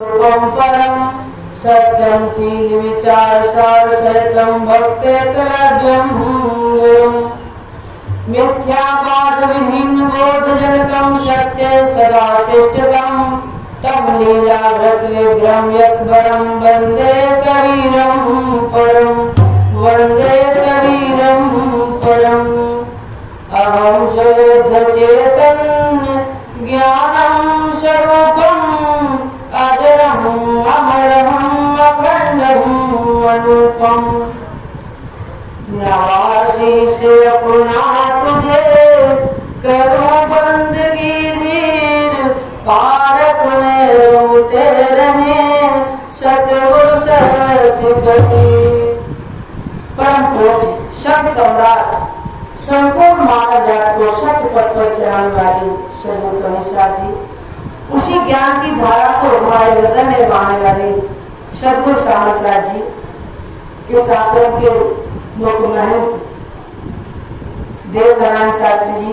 परम सत्यम शील विचार सार सहितम भक्तेकलव्यम मिथ्यावाद विहीन बोधजनकम सत्य सदा तिष्ठतम तम लीलाव्रत विग्रहम यत्वरम वंदे कबीरम परम वंदे कबीरम परम अहम शुद्ध चैतन्य ज्ञानम स्वरूपम अजरम अमरम अखंडम अनुपम नवाशीष अपना तुझे करूं बंदगी धीर पारक में रोते रहे सतगुरु सर्वकबीर। परम पूज्य संत सम्राट संपूर्ण मानव जात को सत्य पथ पर चलाने वाले सदगुरु कनिष्ठा जी, उसी ज्ञान की धारा को हमारे हृदय में बहाने वाले सदगुरु सामंतराज जी, इस आश्रम के मुख्य महंत देव नारायण शास्त्री जी,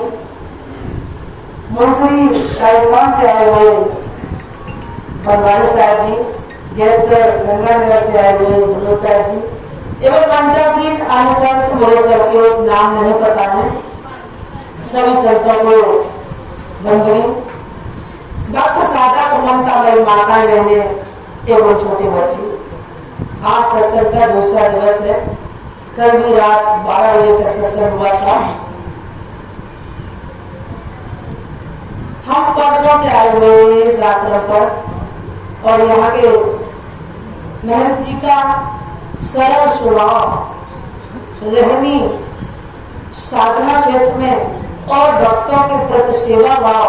मंसूरी राजस्थान से आए हुए बनवारी साहब जी, जैसे गंगानगर से आए हुए भूलो साहब जी एवं पंचासीन आने संत मुझे सबके नाम नहीं पता है। सभी संतों को बंदगी भक्त सादा को ममता मेरी माताएं बहने एवं छोटे बच्चे, आज सत्संग का दूसरा दिवस है। कल भी रात 12 बजे तक सत्संग हुआ था। हम परसों से आए हुए इस आश्रम पर और यहाँ के महंत जी का सरल स्वभाव, रहनी, साधना क्षेत्र में और भक्तों के प्रति सेवा भाव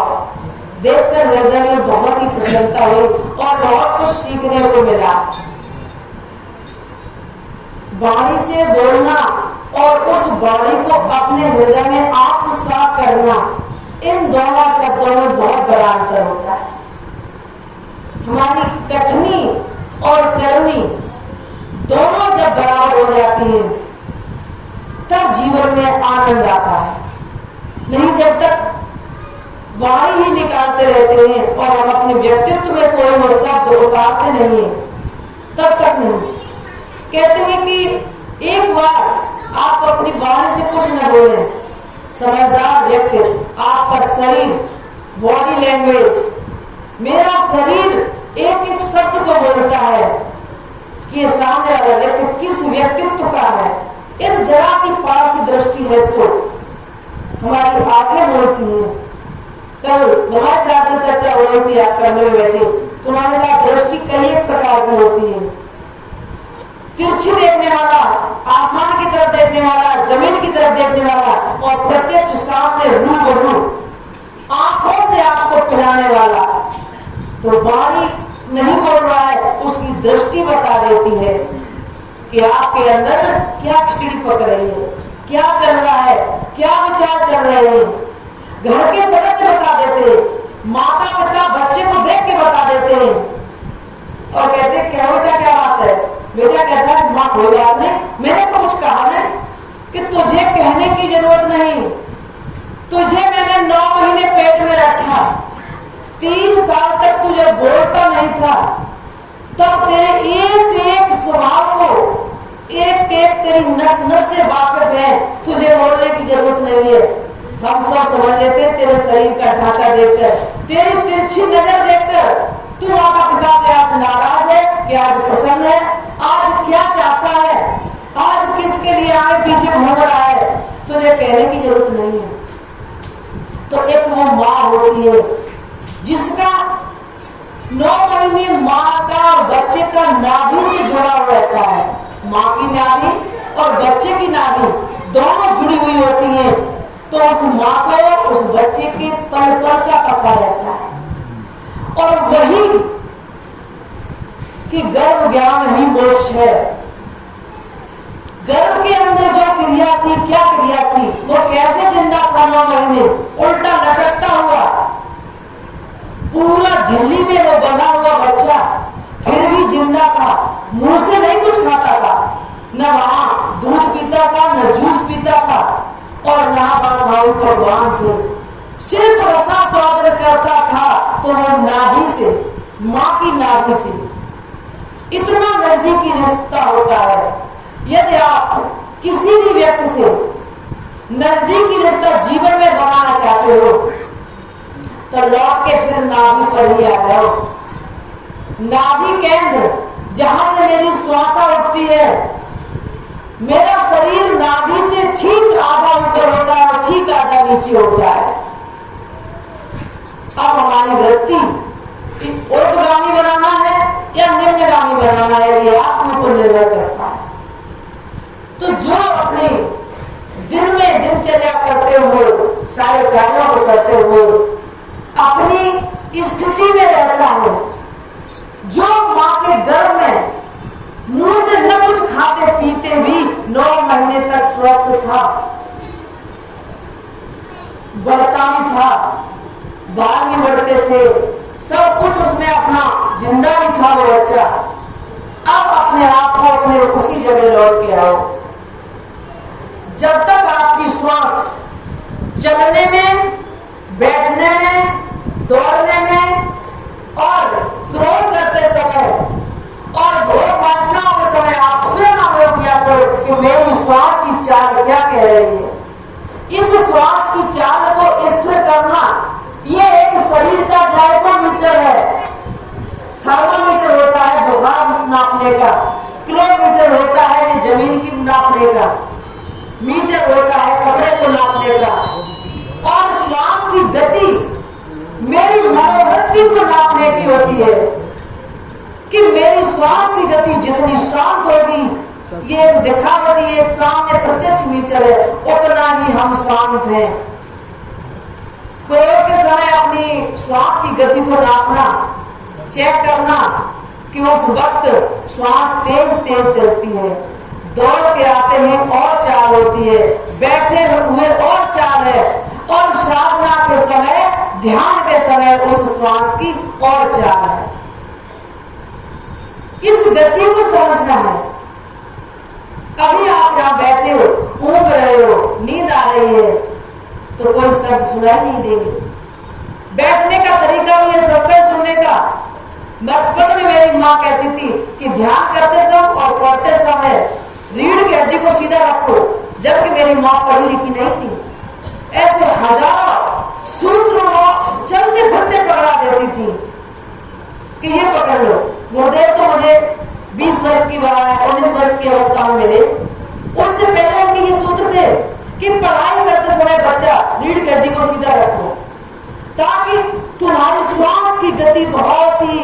देखकर हृदय में बहुत ही प्रसन्नता हुई और बहुत कुछ सीखने को मिला। वाणी से बोलना और उस वाणी को अपने हृदय में आत्मसात करना, इन दोनों शब्दों में बहुत बड़ा अंतर होता है। हमारी कथनी और करनी दोनों जब बराबर हो जाती हैं तब जीवन में आनंद आता है। नहीं, जब तक वाणी ही निकालते रहते हैं और हम अपने व्यक्तित्व में कोई और शब्द उतारते नहीं है तब तक नहीं। कहते हैं कि एक बार आप अपनी वाणी से कुछ न बोले, समझदार व्यक्ति आपका शरीर, बॉडी लैंग्वेज, मेरा शरीर एक एक शब्द को बोलता है कि सामने वाला व्यक्ति किस व्यक्तित्व का है। यदि जरा सी पाप की दृष्टि है तो हमारी आंखें बोलती हैं। कल हमारे साथ चर्चा हो रही थी, आप कमरे में बैठे, तुम्हारे पास दृष्टि कई एक प्रकार की होती है। तिरछी देखने वाला, आसमान की तरफ देखने वाला, जमीन की तरफ देखने वाला और प्रत्यक्ष सामने रूबरू आंखों से आपको पिलाने वाला। तो वाणी नहीं बोल रहा है, उसकी दृष्टि बता देती है कि आपके अंदर क्या खिचड़ी पक रही है, क्या चल रहा है, क्या विचार चल रहे हैं। घर के सदस्य बता देते हैं, माता पिता बच्चे को देख के बता देते हैं और कहते हैं क्या बेटा क्या बात है। बेटा कहता है माँ कोई बात नहीं, मैंने तो कुछ कहा नहीं कि तुझे कहने की जरूरत नहीं, तुझे मैंने 9 महीने पेट में रखा, 3 साल तक तुझे बोलता नहीं था, तब तेरे एक एक स्वभाव को, एक एक तेरी नस नस से वाकिफ है, तुझे बोलने की जरूरत नहीं है। हम सब समझ लेते हैं तेरे शरीर का ढांचा देखकर, तेरी तिरछी नजर देखकर, तू माता पिता से आज नाराज है कि आज प्रसन्न है, आज क्या चाहता है, आज किसके लिए आगे पीछे घूम रहा है, तुझे कहने की जरूरत नहीं है। तो एक वो माँ होती है जिसका 9 महीने माँ का बच्चे का नाभि से जुड़ा हुआ रहता है। माँ की नाभि और बच्चे की नाभि दोनों जुड़ी हुई होती हैं, तो उस माँ को उस बच्चे के पल पल का पता रहता है। और वही कि गर्भ ज्ञान ही मोक्ष है। गर्भ के अंदर जो क्रिया थी, क्या क्रिया थी, वो कैसे जिंदा था 9 महीने, उल्टा लटकता हुआ, पूरा झिल्ली में वो बना हुआ बच्चा फिर भी जिंदा था, मुंह से नहीं कुछ खाता था, न वहां दूध पीता था, न जूस पीता था और न भाई भगवान थे, सिर्फ रसा स्वादन करता था। तो वो नाभि से मां की नाभि से इतना नजदीकी रिश्ता होता है। यदि आप किसी भी व्यक्ति से नजदीकी रिश्ता जीवन में बनाना चाहते हो तो लौट के फिर नाभि पर ही आ जाओ। नाभि केंद्र जहां से मेरी श्वासा उठती है, मेरा शरीर नाभि से ठीक आधा ऊपर होता है और ठीक आधा नीचे होता है। अब हमारी वृत्ति ऊर्ध्वगामी बनाना है या निम्नगामी बनाना है, ये आपके ऊपर निर्भर करता है। तो जो अपने दिन में दिनचर्या करते हुए, सारे कार्यों को करते हुए अपनी स्थिति में रहता है, जो मां के गर्भ में मुंह से न कुछ खाते पीते भी 9 महीने तक स्वस्थ था, बढ़ता भी था, बाल भी बढ़ते थे, सब कुछ उसमें अपना जिंदा भी था वो बच्चा। अब अपने आप को अपने उसी जगह लौट के आओ। जब तक आपकी श्वास चलने में, बैठने में, दौड़ने में और क्रोध करते समय और भोग वासनाओं के समय आप स्वयं अवलोकन किया करो कि मेरी श्वास की चाल क्या कह रही है। इस श्वास की चाल को स्थिर करना ये एक शरीर का डायकोमीटर है। थर्मामीटर होता है बुखार नापने का, किलोमीटर होता है ये जमीन की नापने का, मीटर होता है कपड़े को नापने का, और श्वास की गति मेरी मनोवृत्ति को नापने की होती है कि मेरी श्वास की गति जितनी शांत होगी, ये एक दिखावटी एक सामने प्रत्यक्ष मीटर है, उतना ही हम शांत हैं। क्रोध के समय अपनी श्वास की गति को नापना, चेक करना कि उस वक्त श्वास तेज तेज चलती है, दौड़ के आते हैं और चाल होती है, बैठे हुए और चाल है, और साधना के समय, ध्यान के समय उस श्वास की और चाल है। इस गति को समझना है। अभी आप यहां बैठे हो, ऊँग रहे हो, नींद आ रही है तो कोई शब्द सुनाई नहीं देंगे। बैठने का तरीका भी है सत्संग सुनने का। बचपन में मेरी माँ कहती थी कि ध्यान करते समय और पढ़ते समय रीढ़ की हड्डी को सीधा रखो, जबकि मेरी माँ पढ़ी लिखी नहीं थी। ऐसे हजारों सूत्र वो चलते फिरते पकड़ा देती थी कि ये पकड़ लो। गुरुदेव तो मुझे 20 वर्ष की बात है, 19 वर्ष की अवस्था में मिले, उससे पहले उनके ये सूत्र थे कि पढ़ाई करते समय बच्चा रीढ़ की हड्डी को सीधा रखो, ताकि तुम्हारी श्वास की गति बहुत ही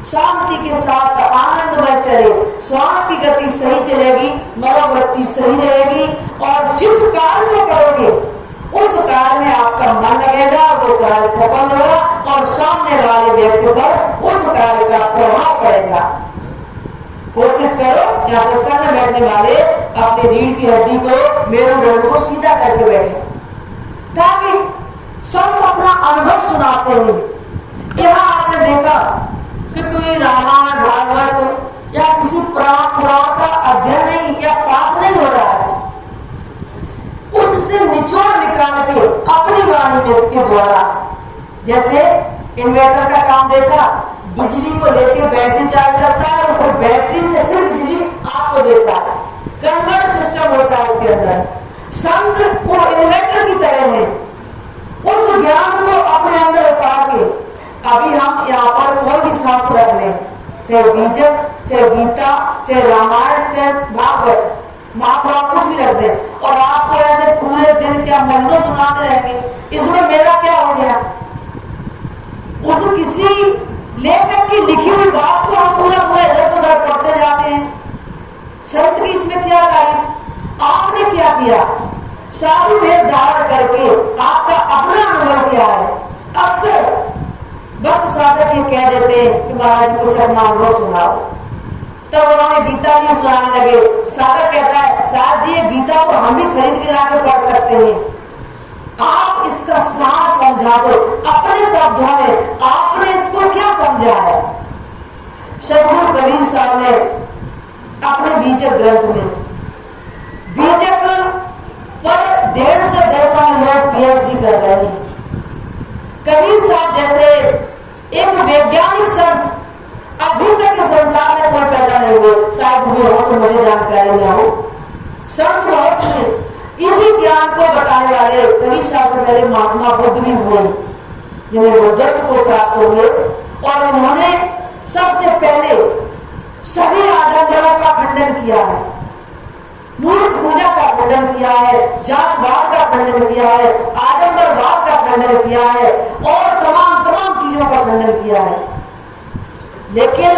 शांति के साथ आनंदमय चले। श्वास की गति सही चलेगी, मनोवृत्ति सही रहेगी, और जिस कार्य को करोगे उस कार्य में आपका मन लगेगा, वो कार्य सफल होगा और सामने वाले व्यक्ति पर उस कार्य का प्रभाव पड़ेगा। कोशिश करो या सत्संग में बैठने वाले अपनी रीढ़ की हड्डी को, मेरुदंड को सीधा करके बैठे, ताकि सब अपना अनुभव सुनाते हैं। यहाँ आपने देखा कि कोई रामायण भागवत या किसी पुराण का अध्ययन नहीं या पाठ नहीं हो रहा है, उससे निचोड़ निकाल के अपनी वाणी के द्वारा, जैसे इन्वर्टर का काम देखा, बिजली को लेकर बैटरी चार्ज करता है और फिर बैटरी से फिर बिजली आपको देता है, कन्वर्ट सिस्टम होता है उसके अंदर। संत वो इन्वर्टर की तरह है, उस ज्ञान को अपने अंदर उतार के अभी हम यहाँ पर कोई भी शास्त्र रख लें, चाहे बीजक, चाहे गीता, चाहे रामायण, चाहे भागवत, महाभारत, कुछ भी रख दें, और आपको ऐसे पूरे दिन क्या महीनों सुनाते रहेंगे। इसमें मेरा क्या हो गया? उस किसी लेखक की लिखी हुई बात को हम पूरा इधर उधर पढ़ते जाते हैं। संत की इसमें क्या तारीफ? आपने क्या किया? साधु वेश धारण करके आपका अपना अनुभव क्या है? अक्सर भक्त साधक ये कह देते हैं कि महाराज कुछ अपना अनुभव सुनाओ, तब उन्होंने गीता जी सुनाने लगे। साधक कहता है साहब जी ये गीता को हम भी खरीद के लाकर पढ़ सकते हैं, आप इसका सार समझा दो अपने शब्दों में, आपने इसको क्या समझा है? सदगुरु कबीर साहब ने अपने बीजक ग्रंथ में, बीजक पर 150 से 10 लोग पीएचडी कर रहे हैं। कबीर साहब जैसे एक वैज्ञानिक संत अभी तक इस संसार में कोई पैदा नहीं हुए, शायद हुए हो तो मुझे जानकारी नहीं हो। संत बहुत हैं, इसी ज्ञान को बताने वाले कई साल से पहले महात्मा बुद्ध भी हुए, जिन्हें बुद्धत्व को प्राप्त हुए, और उन्होंने सबसे पहले सभी आडंबरों का खंडन किया है, मूर्त पूजा का खंडन किया है, जातवाद का खंडन किया है, आडंबरवाद का खंडन किया है, और तमाम चीजों का खंडन किया है। लेकिन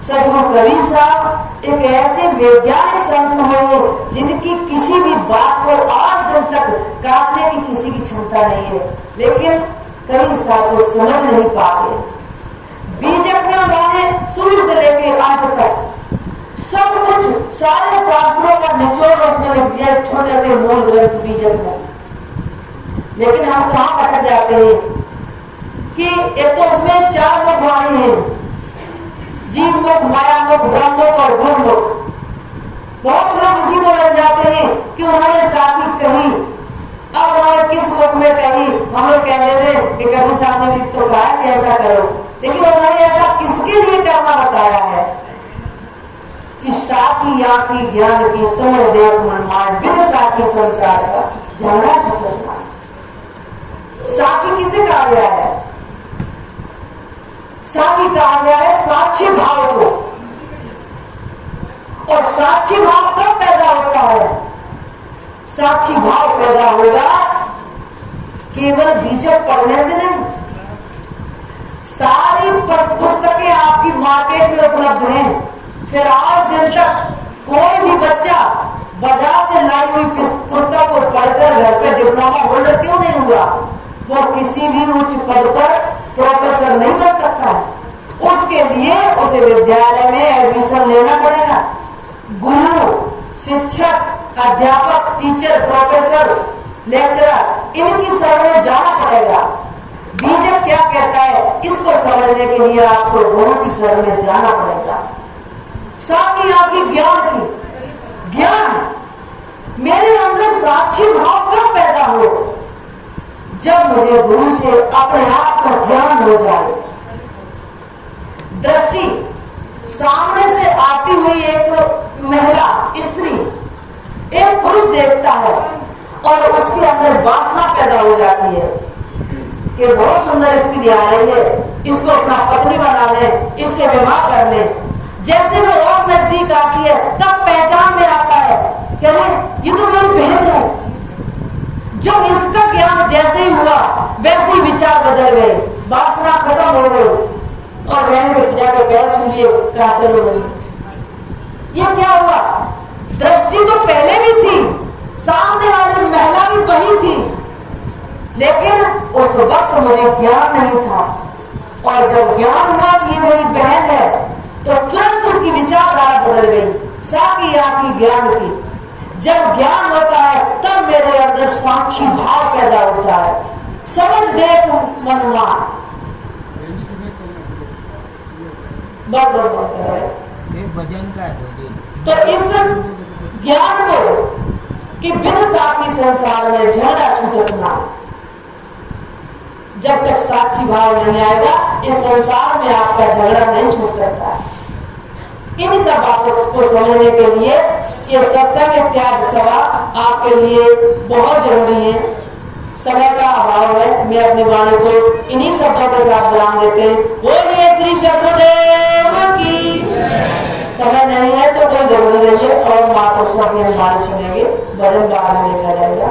सदगुरु कबीर साहब एक ऐसे वैज्ञानिक संत हुए जिनकी किसी भी बात को आज दिन तक काटने की किसी की क्षमता नहीं है, लेकिन कबीर साहब को समझ नहीं पाते। बीजक में उन्होंने शुरू से लेकर अंत तक सब कुछ, सारे शास्त्रों का निचोड़ उसमें लिख दिया, छोटे से मूल ग्रंथ बीजक में। लेकिन हम कहाँ अटक जाते हैं कि एक तो उसमें 4 मुख वाणी है, जीव मुख, माया मुख, ब्रह्म मुख और गुरु मुख। बहुत लोग इसी को लग जाते हैं कि उन्होंने साथी कही, अब उन्होंने किस मुख में कही। हम लोग कहते थे कि कभी साथ में भी तो कहा कि ऐसा करो, लेकिन उन्होंने ऐसा किसके लिए करना बताया है कि साथी आखी ज्ञान की समझ देव मनमान बिन साथी संसार का झगड़ा झगड़ा। साथी किसे कहा गया है? साथी कहा गया है साक्षी भाव को। और साक्षी भाव कब पैदा होता है? साक्षी भाव पैदा होगा केवल बीजक पढ़ने से नहीं। सारी पुस्तकें आपकी मार्केट में उपलब्ध हैं, फिर आज दिन तक कोई भी बच्चा बाजार से लाई हुई पुस्तक को पढ़कर घर पे डिप्लोमा होल्डर क्यों नहीं हुआ? वो किसी भी उच्च पद पर प्रोफेसर नहीं बन सकता है। उसके लिए उसे विद्यालय में एडमिशन लेना पड़ेगा। गुरु, शिक्षक, अध्यापक, टीचर, प्रोफेसर, लेक्चरर, इनकी शरण में जाना पड़ेगा। बीजक क्या कहता है, इसको समझने के लिए आपको गुरु की शरण में जाना पड़ेगा। साथी आपकी ज्ञान की ज्ञान, मेरे अंदर साक्षी भाव कब पैदा हो? जब मुझे गुरु से अपने आप का ज्ञान हो जाए। दृष्टि, सामने से आती हुई एक महिला, स्त्री, एक पुरुष देखता है और उसके अंदर वासना पैदा हो जाती है कि बहुत सुंदर स्त्री आ रही है, इसको अपना पत्नी बना ले, इससे विवाह कर ले। जैसे वो और नजदीक आती है तब पहचान में आता है कि ये तो मेरी बहन है। जब इसका ज्ञान जैसे ही हुआ वैसे ही विचार बदल गए, वासना खत्म हो गई और बहन के जाकर पैर छू लिए, कहा चलो गई। ये क्या हुआ? दृष्टि तो पहले भी थी, सामने वाली महिला भी वही थी, लेकिन उस वक्त मुझे ज्ञान नहीं था। और जब ज्ञान हुआ कि ये मेरी बहन है तो तुरंत उसकी विचारधारा बदल गई, साकी आखी ज्ञान की। जब ज्ञान होता है तब मेरे अंदर साक्षी भाव पैदा होता है, समझ देख मनमान। भजन का तो इस ज्ञान को कि बिन साथी संसार में झगड़ा छूटना, जब तक साक्षी भाव नहीं आएगा इस संसार में आपका झगड़ा नहीं छूट सकता। इन सब बातों को समझने के लिए ये सत्संग इत्यादि सभा आपके लिए बहुत जरूरी है। समय का अभाव है, मैं अपनी वाणी को इन्हीं शब्दों के साथ विराम देते हैं। बोलिए श्री सतगुरुदेव की। समय नहीं है तो कोई जरूरी नहीं है, और माता अपनी हमारी सुनेंगे, भजन बाद में देखा जाएगा।